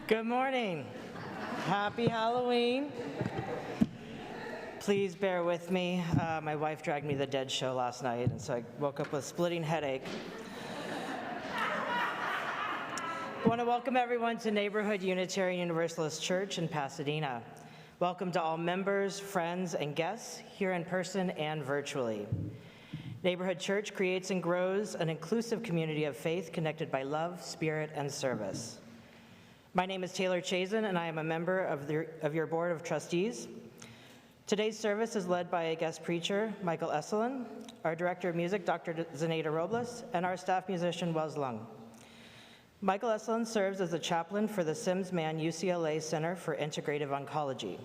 Good morning. Happy Halloween. Please bear with me. My wife dragged me to the Dead show last night, and so I woke up with a splitting headache. I want to welcome everyone to Neighborhood Unitarian Universalist Church in Pasadena. Welcome to all members, friends, and guests here in person and virtually. Neighborhood Church creates and grows an inclusive community of faith connected by love, spirit, and service. My name is Taylor Chazen, and I am a member of your Board of Trustees. Today's service is led by a guest preacher, Michael Eselun, our Director of Music, Dr. Zenaida Robles, and our staff musician, Wes Lung. Michael Eselun serves as the chaplain for the Sims-Mann UCLA Center for Integrative Oncology.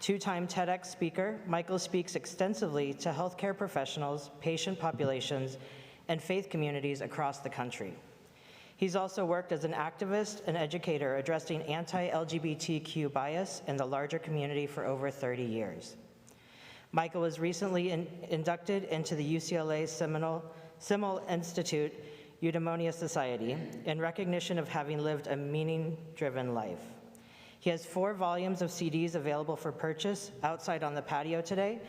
Two-time TEDx speaker, Michael speaks extensively to healthcare professionals, patient populations, and faith communities across the country. He's also worked as an activist and educator addressing anti-LGBTQ bias in the larger community for over 30 years. Michael was recently inducted into the UCLA Simmel Institute Eudaimonia Society in recognition of having lived a meaning-driven life. He has 4 volumes of CDs available for purchase outside on the patio today,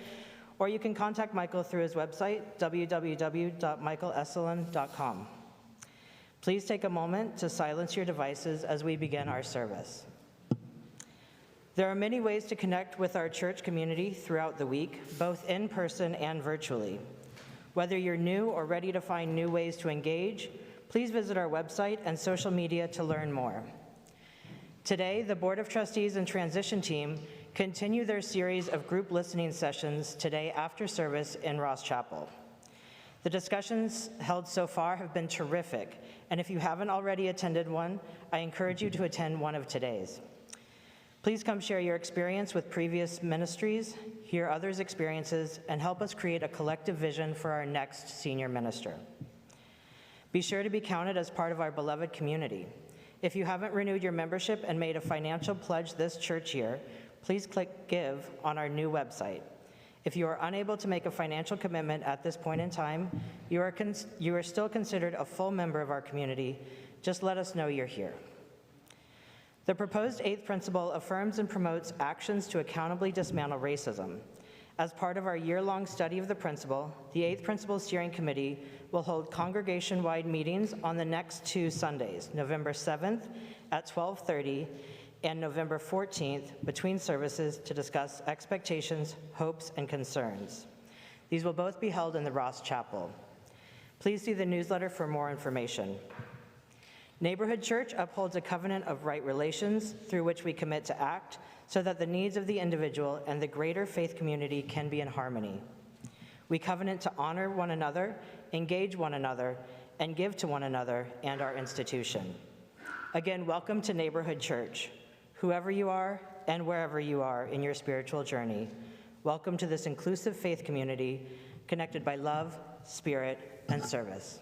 or you can contact Michael through his website, www.michaeleselun.com. Please take a moment to silence your devices as we begin our service. There are many ways to connect with our church community throughout the week, both in person and virtually. Whether you're new or ready to find new ways to engage, please visit our website and social media to learn more. Today, the Board of Trustees and Transition Team continue their series of group listening sessions today after service in Ross Chapel. The discussions held so far have been terrific, and if you haven't already attended one, I encourage you to attend one of today's. Please come share your experience with previous ministries, hear others' experiences, and help us create a collective vision for our next senior minister. Be sure to be counted as part of our beloved community. If you haven't renewed your membership and made a financial pledge this church year, please click Give on our new website. If you are unable to make a financial commitment at this point in time, you are still considered a full member of our community. Just let us know you're here. The proposed 8th principle affirms and promotes actions to accountably dismantle racism. As part of our year-long study of the principle, the 8th Principle Steering Committee will hold congregation-wide meetings on the next 2 Sundays, November 7th at 12:30 and November 14th between services to discuss expectations, hopes, and concerns. These will both be held in the Ross Chapel. Please see the newsletter for more information. Neighborhood Church upholds a covenant of right relations through which we commit to act so that the needs of the individual and the greater faith community can be in harmony. We covenant to honor one another, engage one another, and give to one another and our institution. Again, welcome to Neighborhood Church. Whoever you are and wherever you are in your spiritual journey, welcome to this inclusive faith community connected by love, spirit, and service.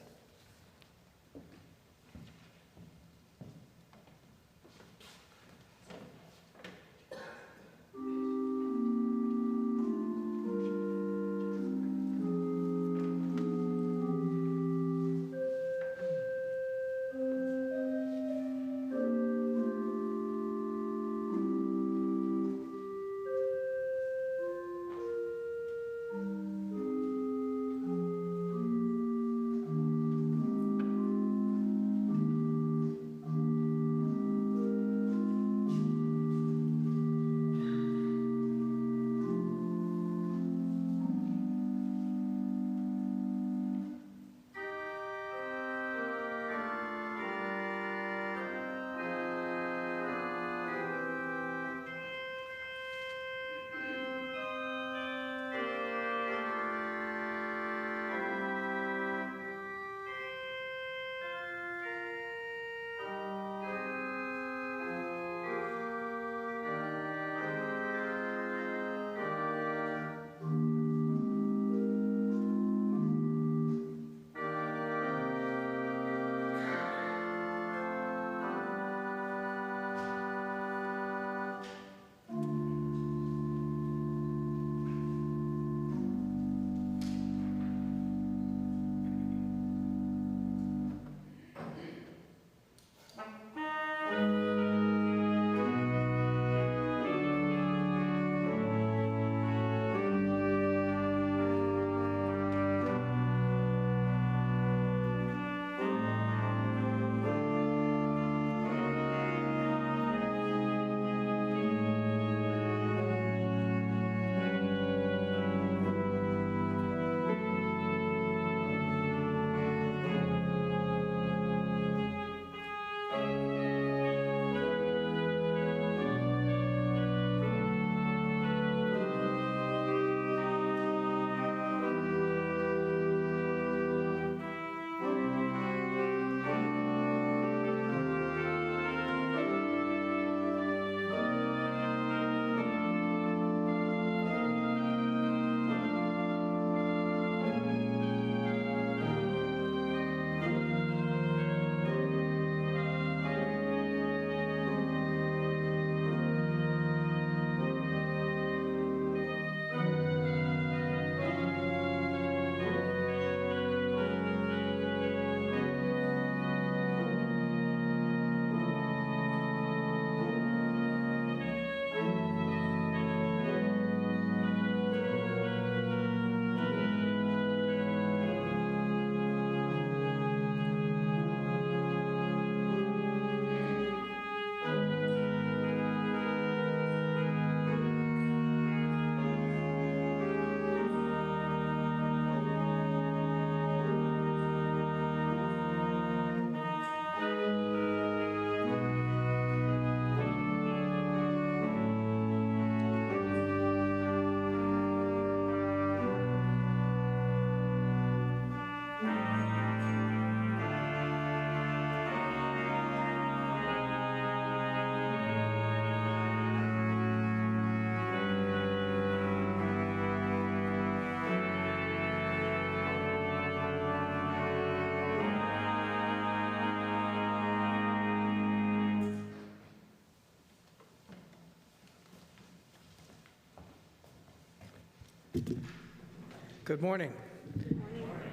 Good morning.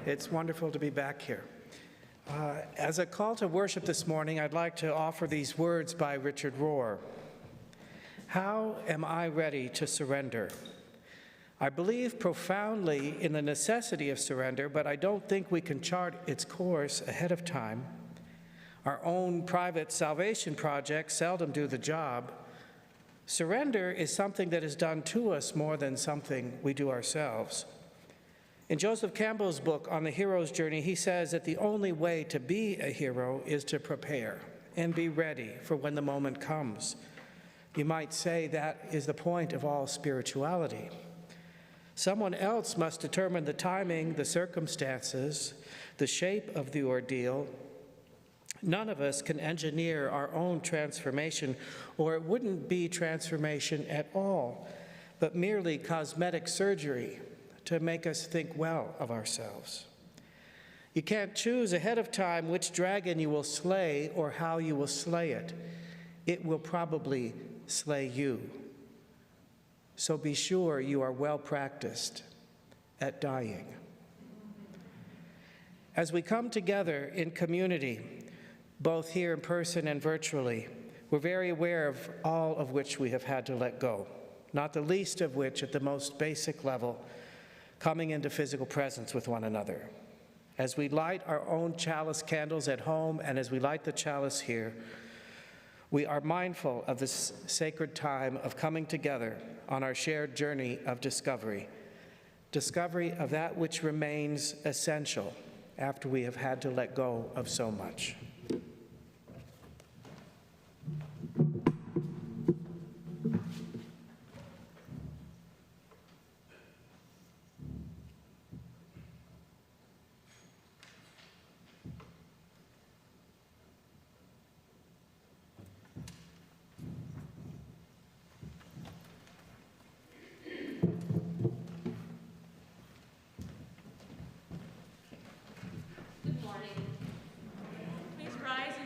It's wonderful to be back here. As a call to worship this morning, I'd like to offer these words by Richard Rohr. How am I ready to surrender? I believe profoundly in the necessity of surrender, but I don't think we can chart its course ahead of time. Our own private salvation projects seldom do the job. Surrender is something that is done to us more than something we do ourselves. In Joseph Campbell's book on the hero's journey, he says that the only way to be a hero is to prepare and be ready for when the moment comes. You might say that is the point of all spirituality. Someone else must determine the timing, the circumstances, the shape of the ordeal. None of us can engineer our own transformation, or it wouldn't be transformation at all, but merely cosmetic surgery to make us think well of ourselves. You can't choose ahead of time which dragon you will slay or how you will slay it. It will probably slay you. So be sure you are well practiced at dying. As we come together in community, both here in person and virtually, we're very aware of all of which we have had to let go, not the least of which at the most basic level, coming into physical presence with one another. As we light our own chalice candles at home and as we light the chalice here, we are mindful of this sacred time of coming together on our shared journey of discovery of that which remains essential after we have had to let go of so much.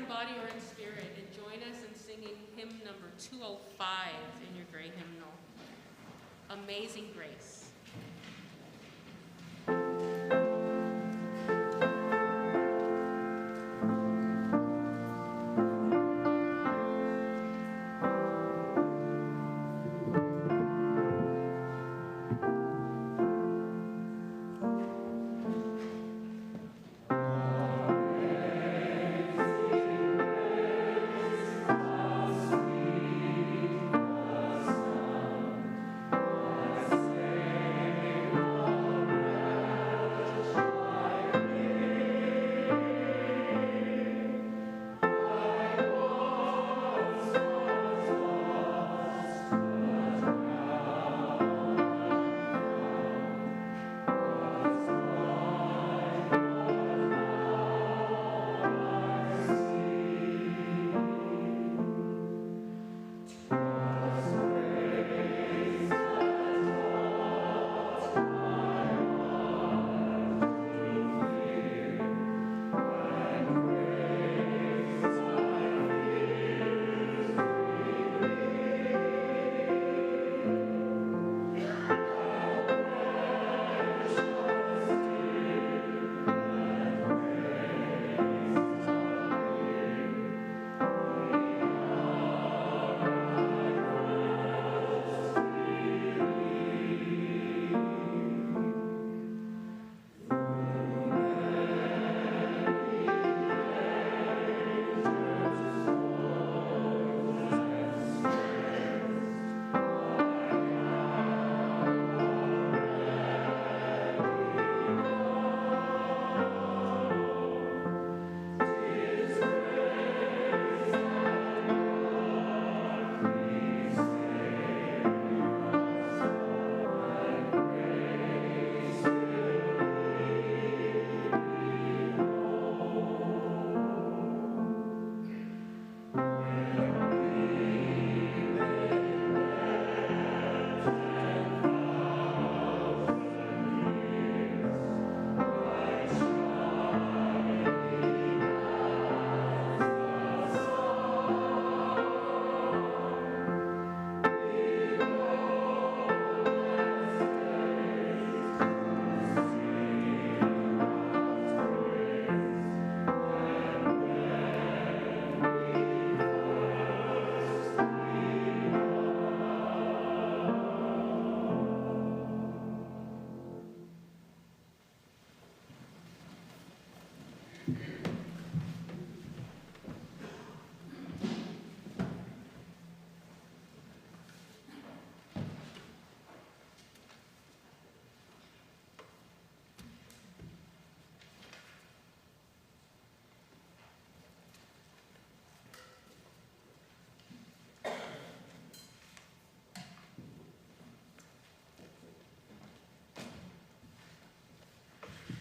Body or in spirit, and join us in singing hymn number 205 in your gray hymnal, Amazing Grace. Stay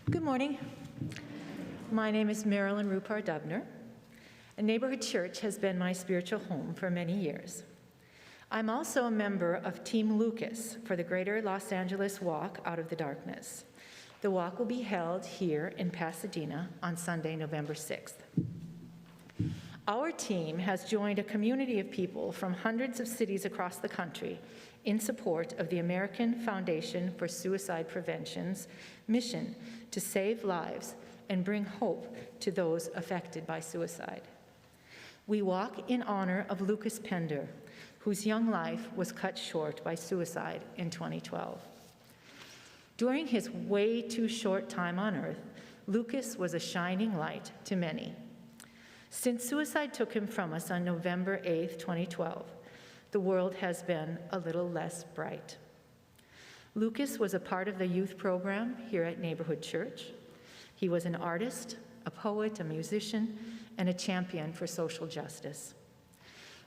Good morning. My name is Marilyn Rupar Dubner. A neighborhood church has been my spiritual home for many years. I'm also a member of Team Lucas for the Greater Los Angeles Walk Out of the Darkness. The walk will be held here in Pasadena on Sunday, November 6th. Our team has joined a community of people from hundreds of cities across the country in support of the American Foundation for Suicide Prevention's mission to save lives and bring hope to those affected by suicide. We walk in honor of Lucas Pender, whose young life was cut short by suicide in 2012. During his way too short time on earth, Lucas was a shining light to many. Since suicide took him from us on November 8th, 2012, the world has been a little less bright. Lucas was a part of the youth program here at Neighborhood Church. He was an artist, a poet, a musician, and a champion for social justice.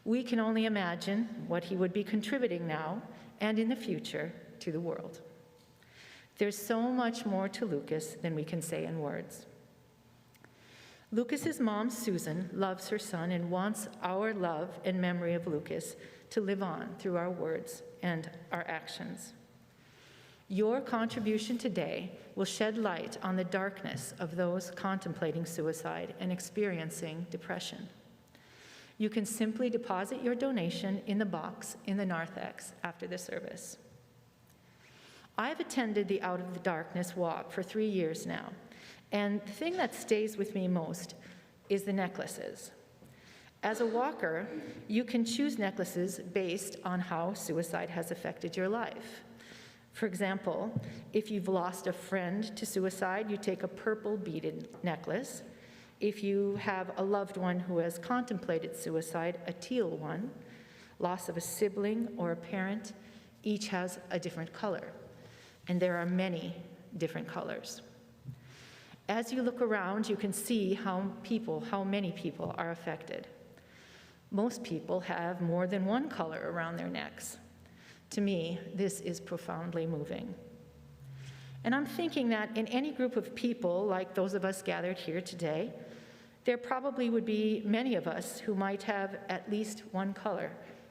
We can only imagine what he would be contributing now and in the future to the world. There's so much more to Lucas than we can say in words. Lucas's mom, Susan, loves her son and wants our love and memory of Lucas to live on through our words and our actions. Your contribution today will shed light on the darkness of those contemplating suicide and experiencing depression. You can simply deposit your donation in the box in the narthex after the service. I've attended the Out of the Darkness walk for 3 years now, and the thing that stays with me most is the necklaces. As a walker, you can choose necklaces based on how suicide has affected your life. For example, if you've lost a friend to suicide, you take a purple beaded necklace. If you have a loved one who has contemplated suicide, a teal one. Loss of a sibling or a parent, each has a different color. And there are many different colors. As you look around, you can see how many people are affected. Most people have more than one color around their necks. To me, this is profoundly moving. And I'm thinking that in any group of people, like those of us gathered here today, there probably would be many of us who might have at least one color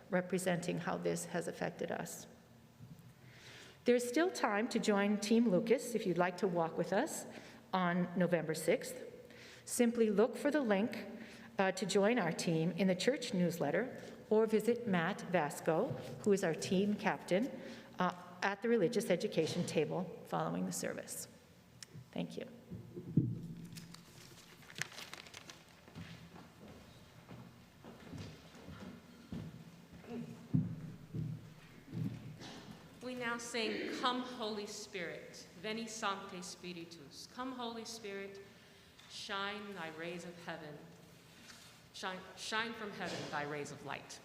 representing how this has affected us. There's still time to join Team Lucas if you'd like to walk with us on November 6th. Simply look for the link to join our team in the church newsletter, or visit Matt Vasco, who is our team captain, at the religious education table following the service. Thank you. We now sing, Come Holy Spirit, Veni Sancte Spiritus. Come Holy Spirit, shine thy rays of heaven. Shine from heaven thy rays of light.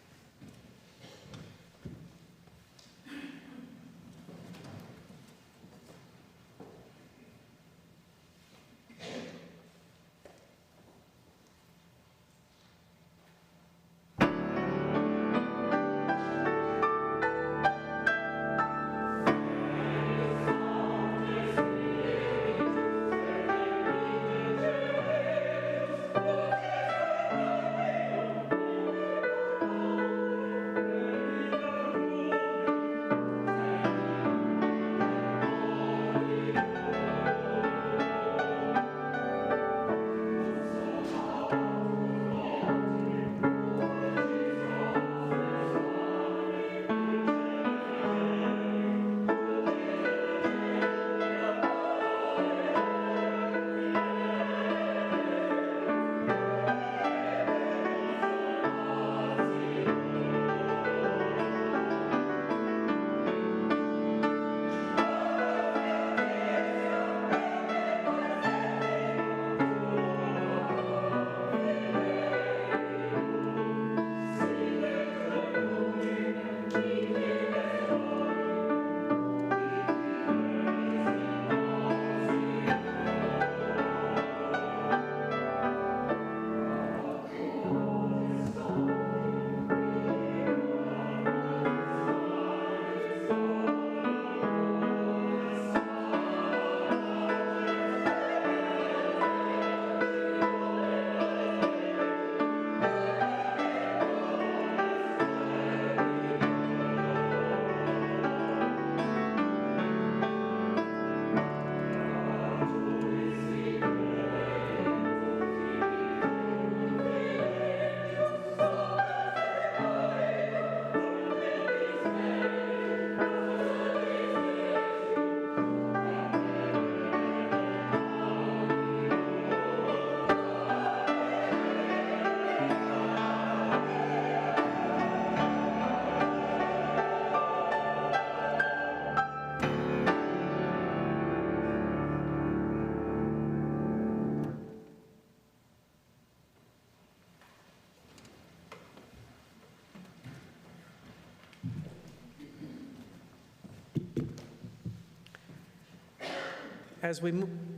As we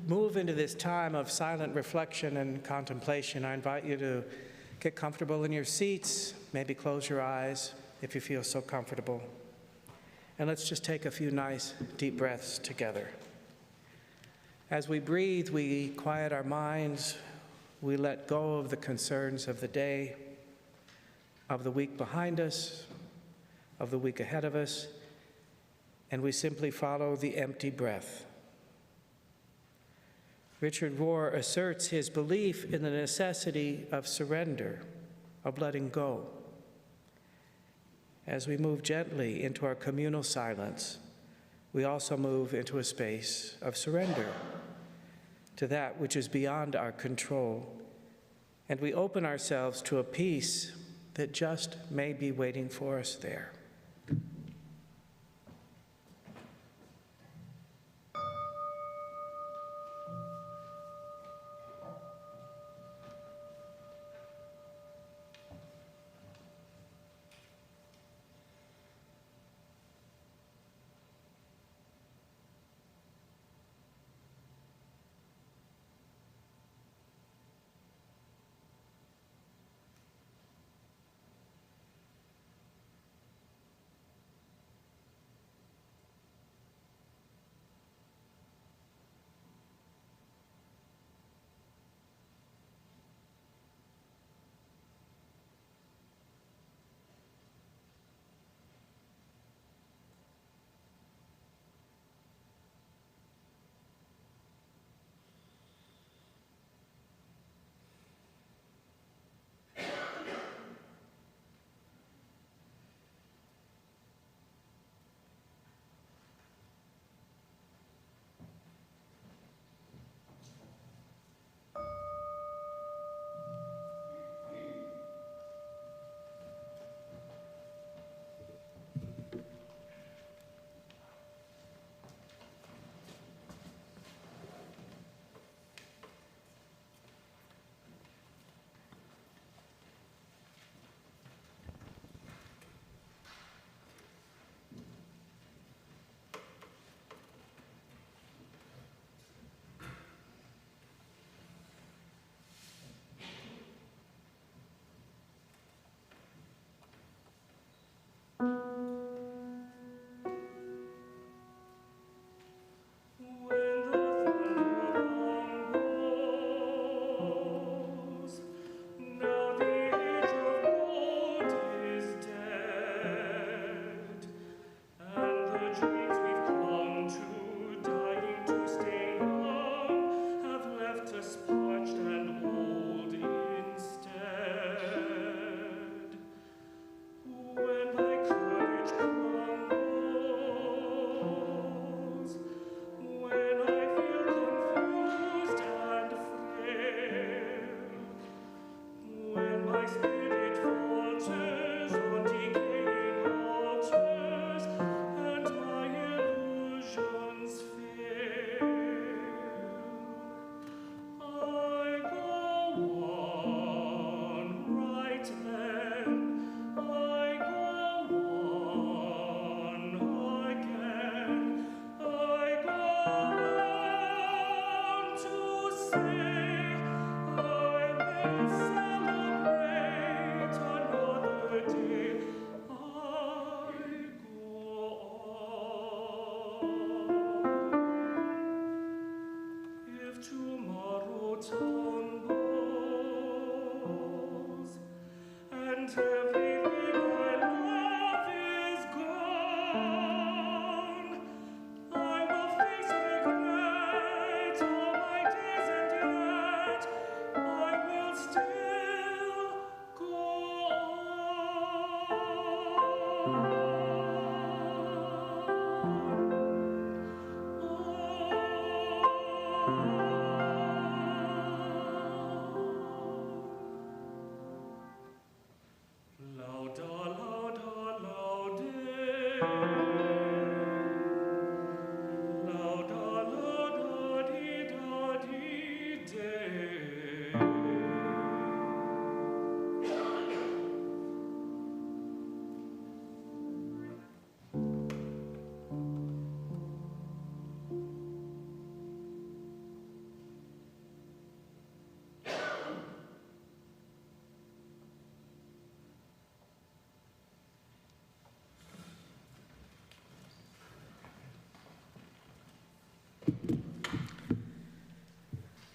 move into this time of silent reflection and contemplation, I invite you to get comfortable in your seats, maybe close your eyes if you feel so comfortable. And let's just take a few nice deep breaths together. As we breathe, we quiet our minds, we let go of the concerns of the day, of the week behind us, of the week ahead of us, and we simply follow the empty breath. Richard Rohr asserts his belief in the necessity of surrender, of letting go. As we move gently into our communal silence, we also move into a space of surrender to that which is beyond our control, and we open ourselves to a peace that just may be waiting for us there.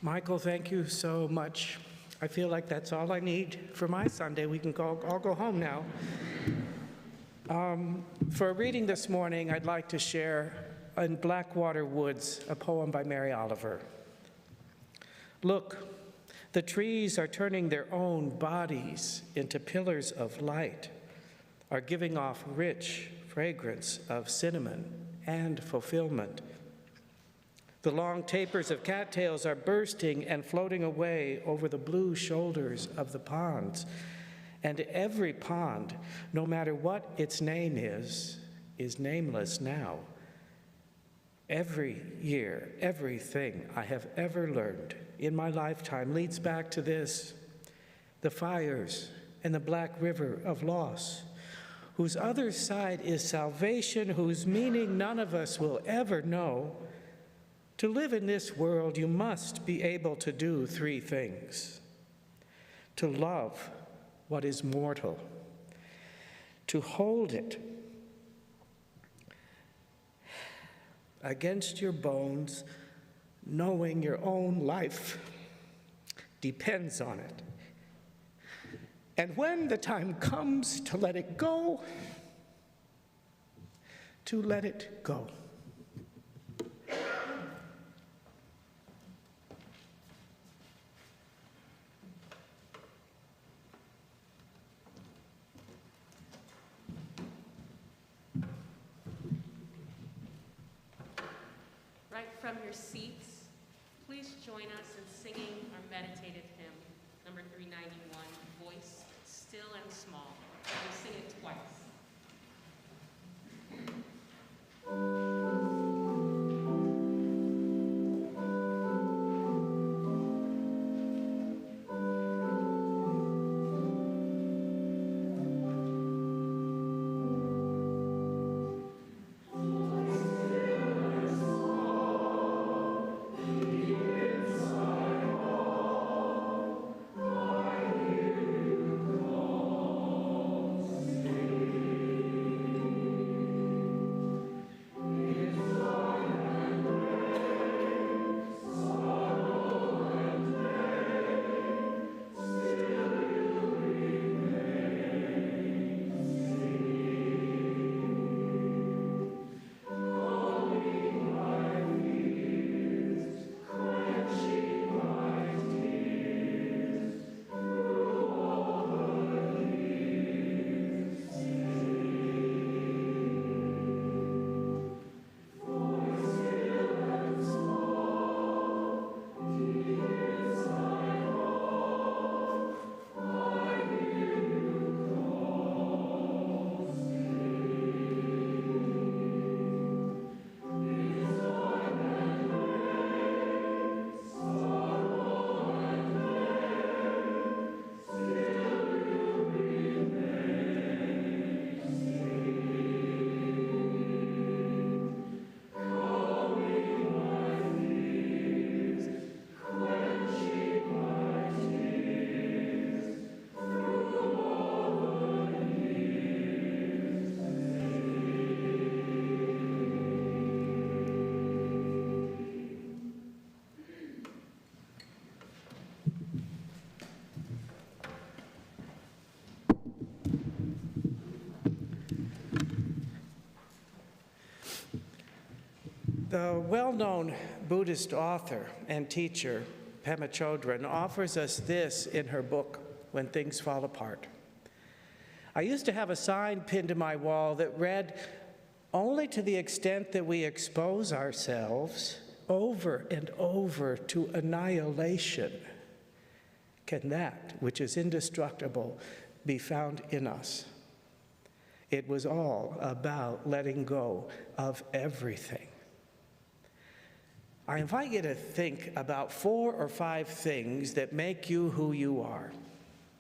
Michael, thank you so much. I feel like that's all I need for my Sunday. We can all go home now. For a reading this morning, I'd like to share in Blackwater Woods, a poem by Mary Oliver. Look, the trees are turning their own bodies into pillars of light, are giving off rich fragrance of cinnamon and fulfillment. The long tapers of cattails are bursting and floating away over the blue shoulders of the ponds. And every pond, no matter what its name is nameless now. Every year, everything I have ever learned in my lifetime leads back to this: the fires and the black river of loss, whose other side is salvation, whose meaning none of us will ever know. To live in this world, you must be able to do three things: to love what is mortal, to hold it against your bones, knowing your own life depends on it. And when the time comes to let it go, to let it go. Right from your seats, please join us in singing our meditative hymn, number 391, Voice Still and Small. We'll sing it twice. The well-known Buddhist author and teacher, Pema Chodron, offers us this in her book, When Things Fall Apart. I used to have a sign pinned to my wall that read, "Only to the extent that we expose ourselves over and over to annihilation can that which is indestructible be found in us." It was all about letting go of everything. I invite you to think about 4 or 5 things that make you who you are.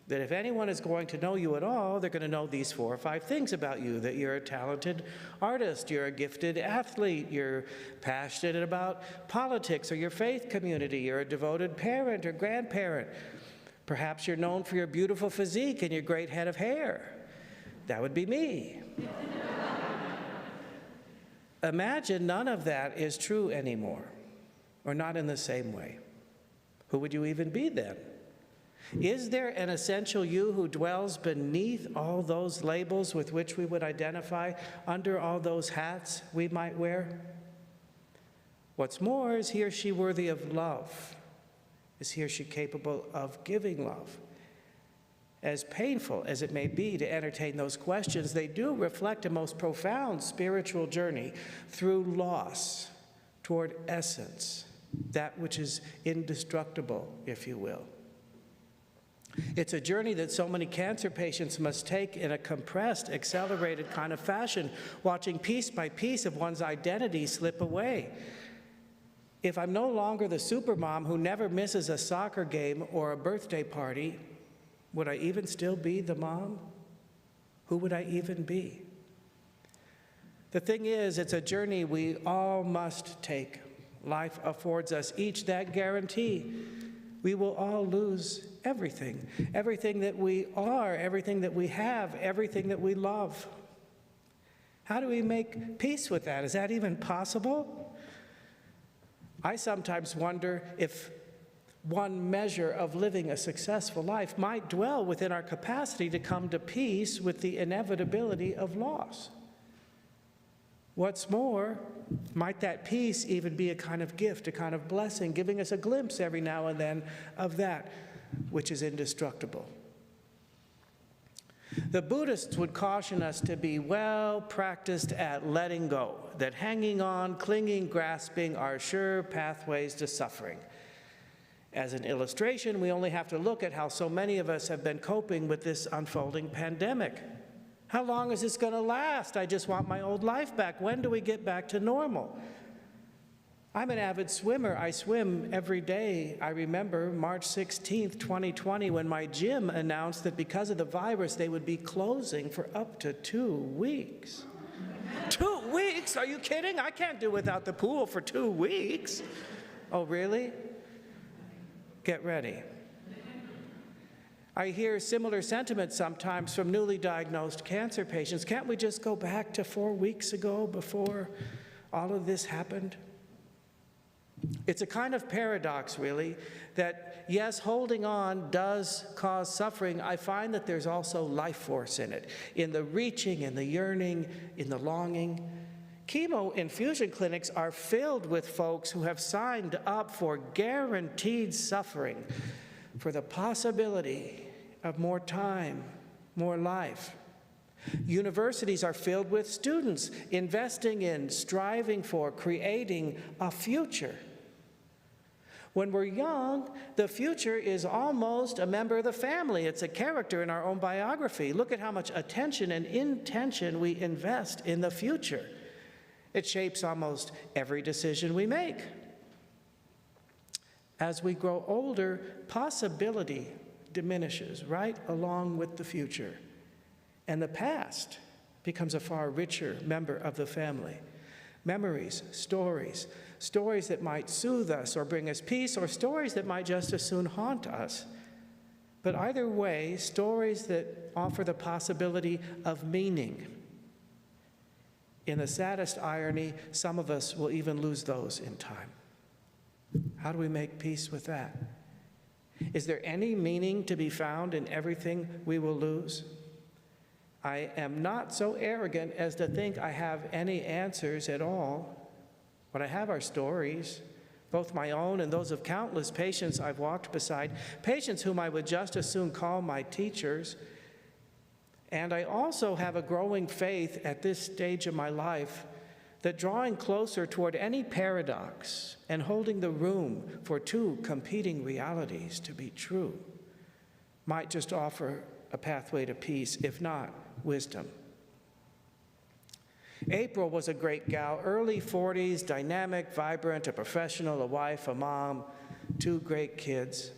That if anyone is going to know you at all, they're going to know these 4 or 5 things about you: that you're a talented artist, you're a gifted athlete, you're passionate about politics or your faith community, you're a devoted parent or grandparent. Perhaps you're known for your beautiful physique and your great head of hair. That would be me. Imagine none of that is true anymore, or not in the same way. Who would you even be then? Is there an essential you who dwells beneath all those labels with which we would identify, under all those hats we might wear? What's more, is he or she worthy of love? Is he or she capable of giving love? As painful as it may be to entertain those questions, they do reflect a most profound spiritual journey through loss toward essence, that which is indestructible, if you will. It's a journey that so many cancer patients must take in a compressed, accelerated kind of fashion, watching piece by piece of one's identity slip away. If I'm no longer the supermom who never misses a soccer game or a birthday party, would I even still be the mom? Who would I even be? The thing is, it's a journey we all must take. Life affords us each that guarantee. We will all lose everything. Everything that we are, everything that we have, everything that we love. How do we make peace with that? Is that even possible? I sometimes wonder if one measure of living a successful life might dwell within our capacity to come to peace with the inevitability of loss. What's more, might that peace even be a kind of gift, a kind of blessing, giving us a glimpse every now and then of that which is indestructible? The Buddhists would caution us to be well practiced at letting go, that hanging on, clinging, grasping are sure pathways to suffering. As an illustration, we only have to look at how so many of us have been coping with this unfolding pandemic. How long is this going to last? I just want my old life back. When do we get back to normal? I'm an avid swimmer. I swim every day. I remember March 16th, 2020, when my gym announced that because of the virus, they would be closing for up to 2 weeks. 2 weeks? Are you kidding? I can't do without the pool for 2 weeks. Oh, really? Get ready. I hear similar sentiments sometimes from newly diagnosed cancer patients. Can't we just go back to 4 weeks ago before all of this happened? It's a kind of paradox, really, that yes, holding on does cause suffering. I find that there's also life force in it, in the reaching, in the yearning, in the longing. Chemo infusion clinics are filled with folks who have signed up for guaranteed suffering, for the possibility of more time, more life. Universities are filled with students investing in, striving for, creating a future. When we're young, the future is almost a member of the family. It's a character in our own biography. Look at how much attention and intention we invest in the future. It shapes almost every decision we make. As we grow older, possibility diminishes right along with the future, and the past becomes a far richer member of the family. Memories, stories that might soothe us or bring us peace, or stories that might just as soon haunt us. But either way, stories that offer the possibility of meaning. In the saddest irony, some of us will even lose those in time. How do we make peace with that? Is there any meaning to be found in everything we will lose? I am not so arrogant as to think I have any answers at all. What I have are stories, both my own and those of countless patients I've walked beside, patients whom I would just as soon call my teachers. And I also have a growing faith at this stage of my life that drawing closer toward any paradox and holding the room for two competing realities to be true might just offer a pathway to peace, if not wisdom. April was a great gal, early 40s, dynamic, vibrant, a professional, a wife, a mom, 2 great kids.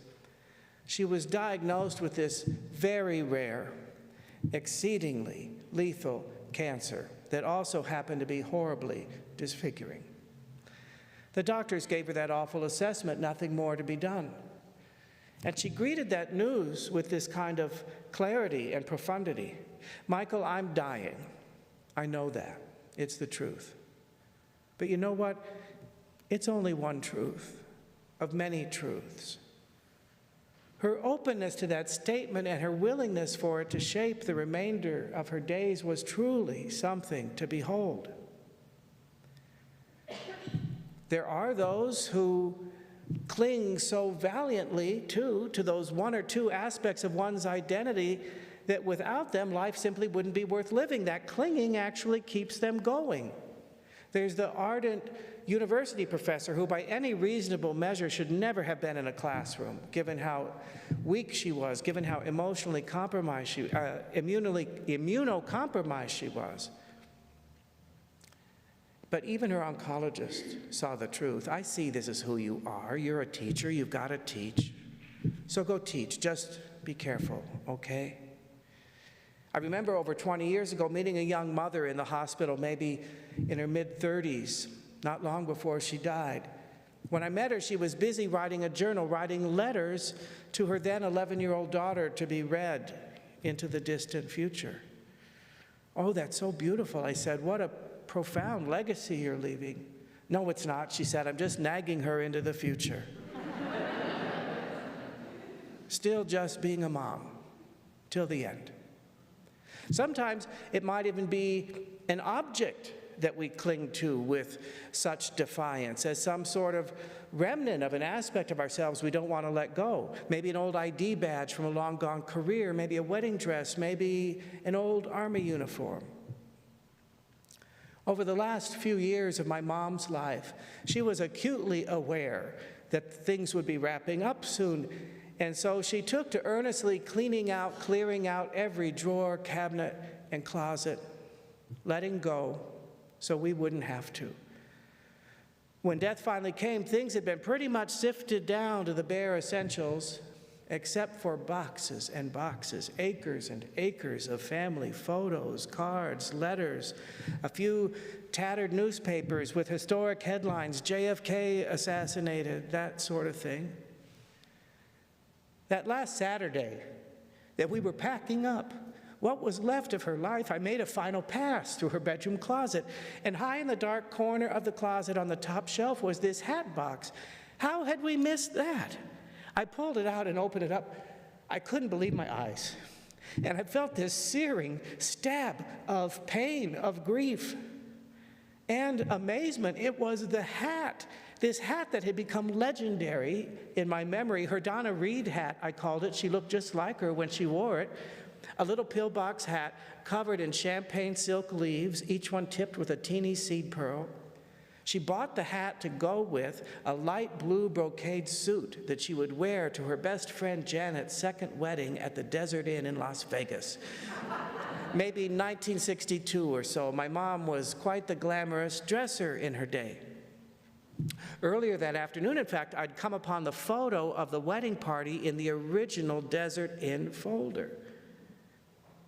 She was diagnosed with this very rare, exceedingly lethal cancer that also happened to be horribly disfiguring. The doctors gave her that awful assessment, nothing more to be done. And she greeted that news with this kind of clarity and profundity. Michael, I'm dying. I know that. It's the truth. But you know what? It's only one truth of many truths. Her openness to that statement and her willingness for it to shape the remainder of her days was truly something to behold. There are those who cling so valiantly, too, to those one or two aspects of one's identity that without them, life simply wouldn't be worth living. That clinging actually keeps them going. There's the ardent university professor who, by any reasonable measure, should never have been in a classroom, given how weak she was, given how emotionally compromised immunocompromised she was. But even her oncologist saw the truth. I see this is who you are. You're a teacher. You've got to teach. So go teach. Just be careful, okay? I remember over 20 years ago meeting a young mother in the hospital, maybe in her mid-30s, not long before she died. When I met her, she was busy writing a journal, writing letters to her then 11-year-old daughter to be read into the distant future. Oh, that's so beautiful, I said. What a profound legacy you're leaving. No, it's not, she said. I'm just nagging her into the future. Still just being a mom till the end. Sometimes it might even be an object that we cling to with such defiance, as some sort of remnant of an aspect of ourselves we don't want to let go. Maybe an old ID badge from a long-gone career, maybe a wedding dress, maybe an old army uniform. Over the last few years of my mom's life, she was acutely aware that things would be wrapping up soon, and so she took to earnestly clearing out every drawer, cabinet, and closet, letting go so we wouldn't have to. When death finally came, things had been pretty much sifted down to the bare essentials, except for boxes and boxes, acres and acres of family photos, cards, letters, a few tattered newspapers with historic headlines, JFK assassinated, that sort of thing. That last Saturday that we were packing up what was left of her life, I made a final pass through her bedroom closet, and high in the dark corner of the closet on the top shelf was this hat box. How had we missed that? I pulled it out and opened it up. I couldn't believe my eyes. And I felt this searing stab of pain, of grief, and amazement. It was the hat, this hat that had become legendary in my memory. Her Donna Reed hat, I called it. She looked just like her when she wore it. A little pillbox hat covered in champagne silk leaves, each one tipped with a teeny seed pearl. She bought the hat to go with a light blue brocade suit that she would wear to her best friend Janet's second wedding at the Desert Inn in Las Vegas. Maybe 1962 or so. My mom was quite the glamorous dresser in her day. Earlier that afternoon, in fact, I'd come upon the photo of the wedding party in the original Desert Inn folder.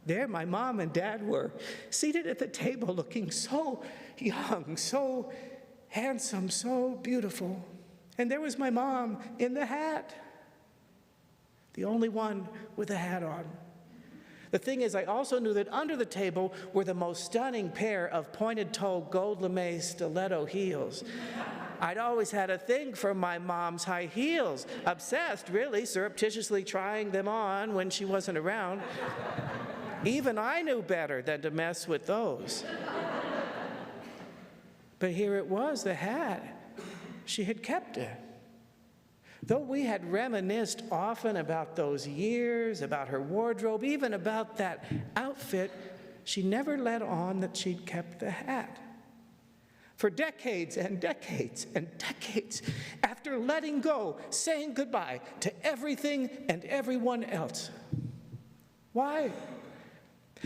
There my mom and dad were, seated at the table looking so young, so handsome, so beautiful. And there was my mom in the hat, the only one with a hat on. The thing is, I also knew that under the table were the most stunning pair of pointed-toe gold lame stiletto heels. I'd always had a thing for my mom's high heels, obsessed, really, surreptitiously trying them on when she wasn't around. Even I knew better than to mess with those. But here it was, the hat. She had kept it. Though we had reminisced often about those years, about her wardrobe, even about that outfit, she never let on that she'd kept the hat. For decades and decades and decades, after letting go, saying goodbye to everything and everyone else. Why?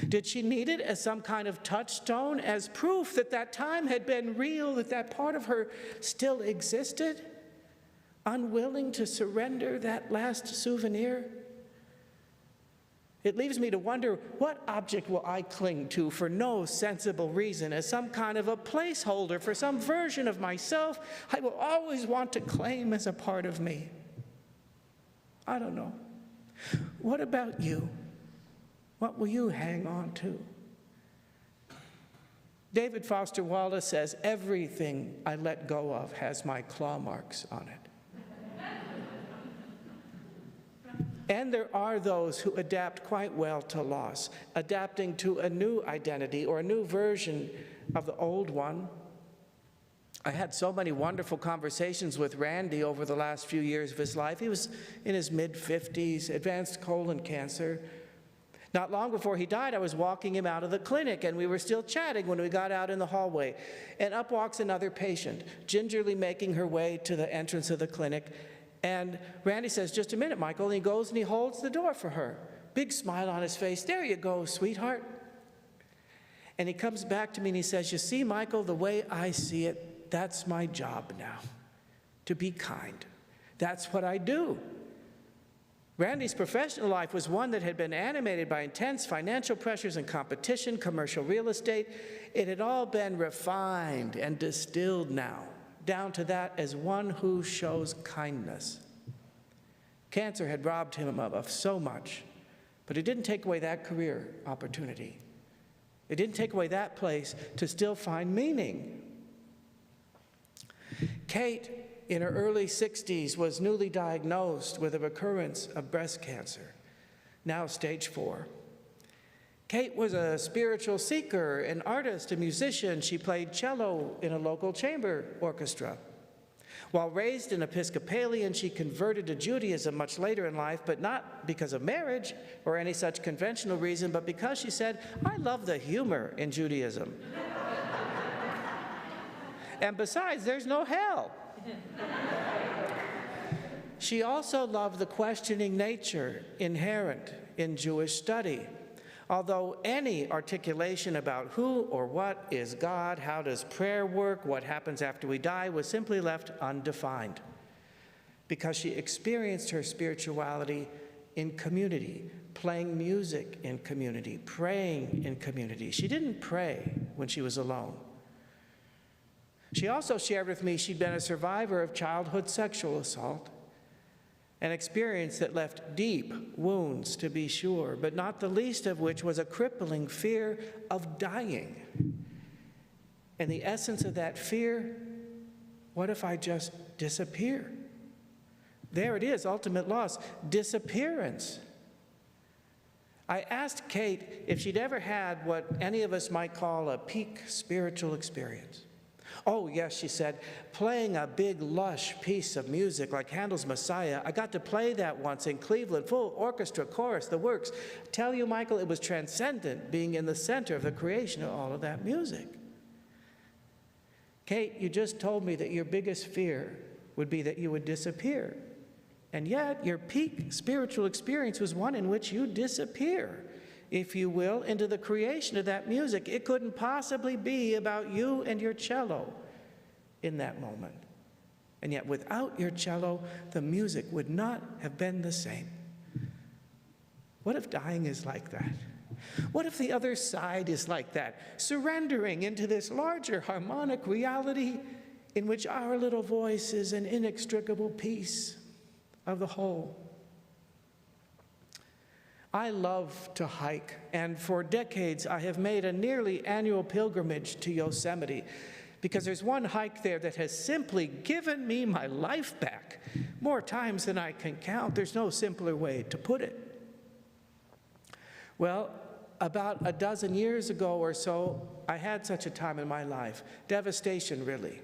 Did she need it as some kind of touchstone, as proof that that time had been real, that that part of her still existed? Unwilling to surrender that last souvenir? It leaves me to wonder, what object will I cling to for no sensible reason, as some kind of a placeholder for some version of myself I will always want to claim as a part of me? I don't know. What about you? What will you hang on to? David Foster Wallace says, everything I let go of has my claw marks on it. And there are those who adapt quite well to loss, adapting to a new identity or a new version of the old one. I had so many wonderful conversations with Randy over the last few years of his life. He was in his mid-50s, advanced colon cancer. Not long before he died, I was walking him out of the clinic, and we were still chatting when we got out in the hallway. And up walks another patient, gingerly making her way to the entrance of the clinic. And Randy says, "Just a minute, Michael," and he goes and he holds the door for her. Big smile on his face. "There you go, sweetheart." And he comes back to me and he says, "You see, Michael, the way I see it, that's my job now, to be kind. That's what I do." Randy's professional life was one that had been animated by intense financial pressures and competition, commercial real estate. It had all been refined and distilled now, down to that as one who shows kindness. Cancer had robbed him of so much, but it didn't take away that career opportunity. It didn't take away that place to still find meaning. Kate, in her early 60s, was newly diagnosed with a recurrence of breast cancer, now stage 4. Kate was a spiritual seeker, an artist, a musician. She played cello in a local chamber orchestra. While raised an Episcopalian, she converted to Judaism much later in life, but not because of marriage or any such conventional reason, but because she said, "I love the humor in Judaism. And besides, there's no hell." She also loved the questioning nature inherent in Jewish study. Although any articulation about who or what is God, how does prayer work, what happens after we die, was simply left undefined, because she experienced her spirituality in community, playing music in community, praying in community. She didn't pray when she was alone. She also shared with me she'd been a survivor of childhood sexual assault, an experience that left deep wounds, to be sure, but not the least of which was a crippling fear of dying. And the essence of that fear, what if I just disappear? There it is, ultimate loss, disappearance. I asked Kate if she'd ever had what any of us might call a peak spiritual experience. "Oh, yes," she said, "playing a big, lush piece of music like Handel's Messiah. I got to play that once in Cleveland, full orchestra, chorus, the works. Tell you, Michael, it was transcendent, being in the center of the creation of all of that music." Kate, you just told me that your biggest fear would be that you would disappear. And yet, your peak spiritual experience was one in which you disappear, if you will, into the creation of that music. It couldn't possibly be about you and your cello in that moment. And yet, without your cello, the music would not have been the same. What if dying is like that? What if the other side is like that, surrendering into this larger harmonic reality in which our little voice is an inextricable piece of the whole? I love to hike, and for decades I have made a nearly annual pilgrimage to Yosemite, because there's one hike there that has simply given me my life back more times than I can count. There's no simpler way to put it. Well, about a dozen years ago or so, I had such a time in my life. Devastation, really.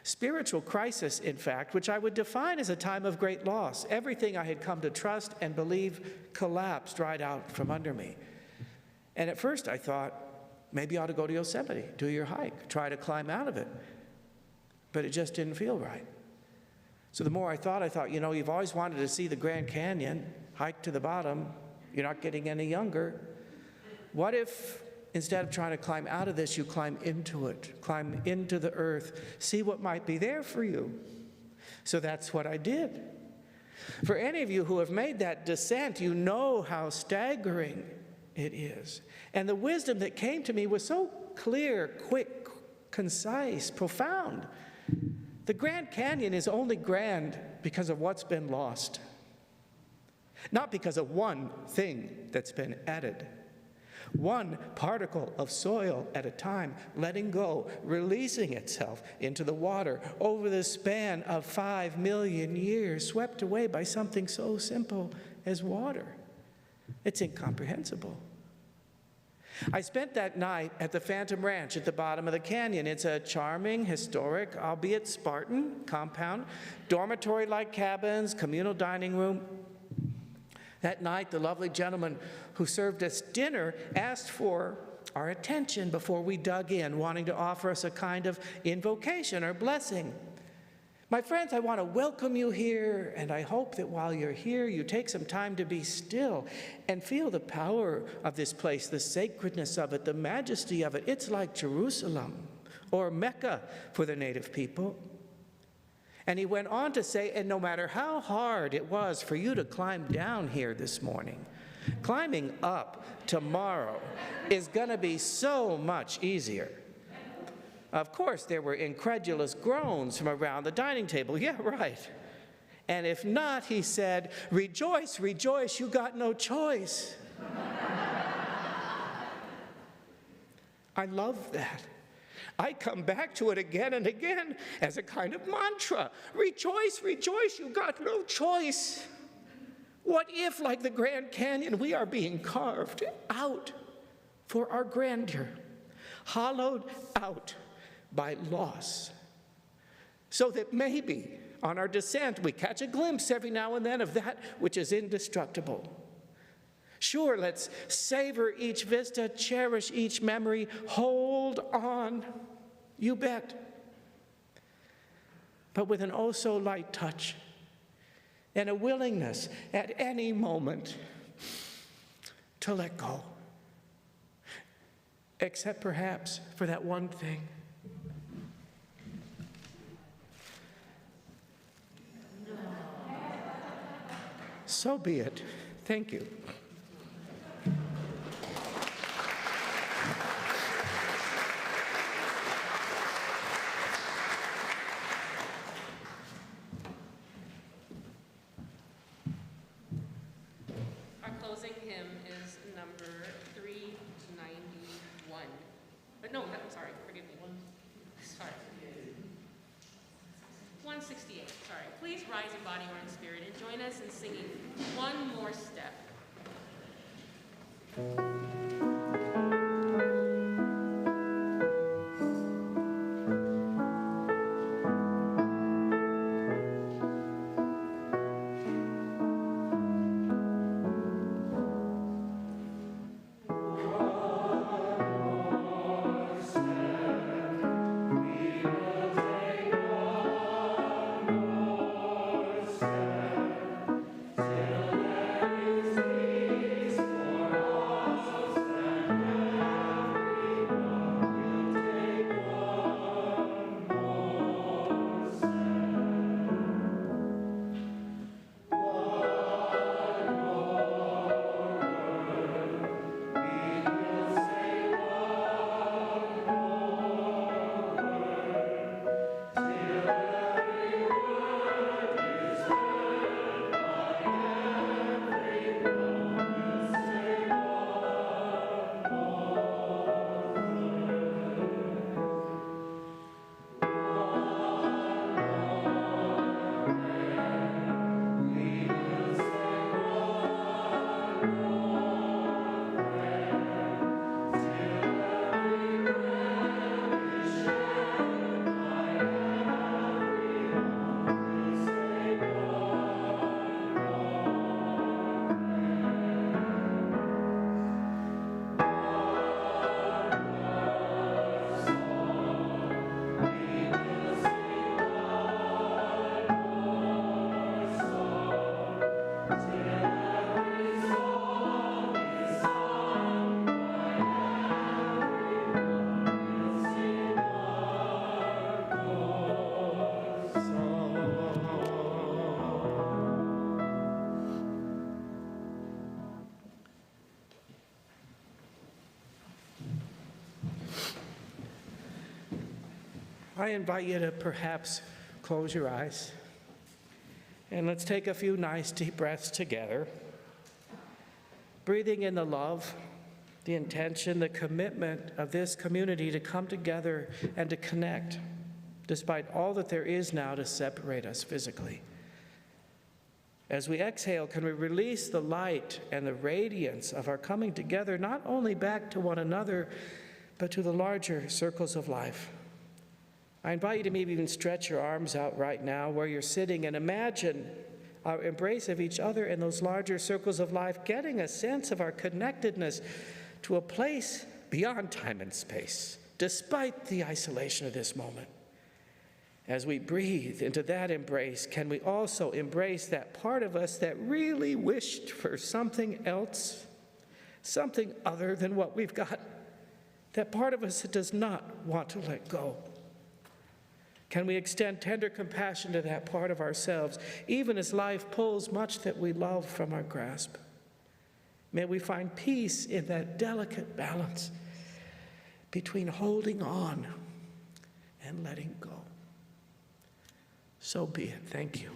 Spiritual crisis, in fact, which I would define as a time of great loss. Everything I had come to trust and believe collapsed right out from under me. And at first I thought, maybe you ought to go to Yosemite, do your hike, try to climb out of it. But it just didn't feel right. So the more I thought, you know, you've always wanted to see the Grand Canyon, hike to the bottom, you're not getting any younger. What if, instead of trying to climb out of this, you climb into it, climb into the earth, see what might be there for you? So that's what I did. For any of you who have made that descent, you know how staggering it is. And the wisdom that came to me was so clear, quick, concise, profound. The Grand Canyon is only grand because of what's been lost, not because of one thing that's been added. One particle of soil at a time, letting go, releasing itself into the water over the span of 5 million years, swept away by something so simple as water. It's incomprehensible. I spent that night at the Phantom Ranch at the bottom of the canyon. It's a charming, historic, albeit Spartan compound, dormitory-like cabins, communal dining room. That night, the lovely gentleman who served us dinner asked for our attention before we dug in, wanting to offer us a kind of invocation or blessing. My friends, I want to welcome you here, and I hope that while you're here, you take some time to be still and feel the power of this place, the sacredness of it, the majesty of it. It's like Jerusalem or Mecca for the native people. And he went on to say, and no matter how hard it was for you to climb down here this morning, climbing up tomorrow is going to be so much easier. Of course, there were incredulous groans from around the dining table. Yeah, right. And if not, he said, rejoice, rejoice, you got no choice. I love that. I come back to it again and again as a kind of mantra. Rejoice, rejoice, you got no choice. What if, like the Grand Canyon, we are being carved out for our grandeur, hollowed out by loss, so that maybe on our descent we catch a glimpse every now and then of that which is indestructible. Sure, let's savor each vista, cherish each memory, hold on, you bet. But with an oh-so-light touch and a willingness at any moment to let go. Except perhaps for that one thing. So be it. Thank you. Our closing hymn is number 391. But no, I'm sorry, forgive me. Sorry. 168, sorry. Please rise in body or in spirit and join us in singing One More Step. I invite you to perhaps close your eyes and let's take a few nice deep breaths together, breathing in the love, the intention, the commitment of this community to come together and to connect, despite all that there is now to separate us physically. As we exhale, can we release the light and the radiance of our coming together, not only back to one another, but to the larger circles of life? I invite you to maybe even stretch your arms out right now where you're sitting and imagine our embrace of each other in those larger circles of life, getting a sense of our connectedness to a place beyond time and space, despite the isolation of this moment. As we breathe into that embrace, can we also embrace that part of us that really wished for something else, something other than what we've got? That part of us that does not want to let go. Can we extend tender compassion to that part of ourselves, even as life pulls much that we love from our grasp? May we find peace in that delicate balance between holding on and letting go. So be it. Thank you.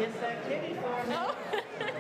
Kiss that kitty for me.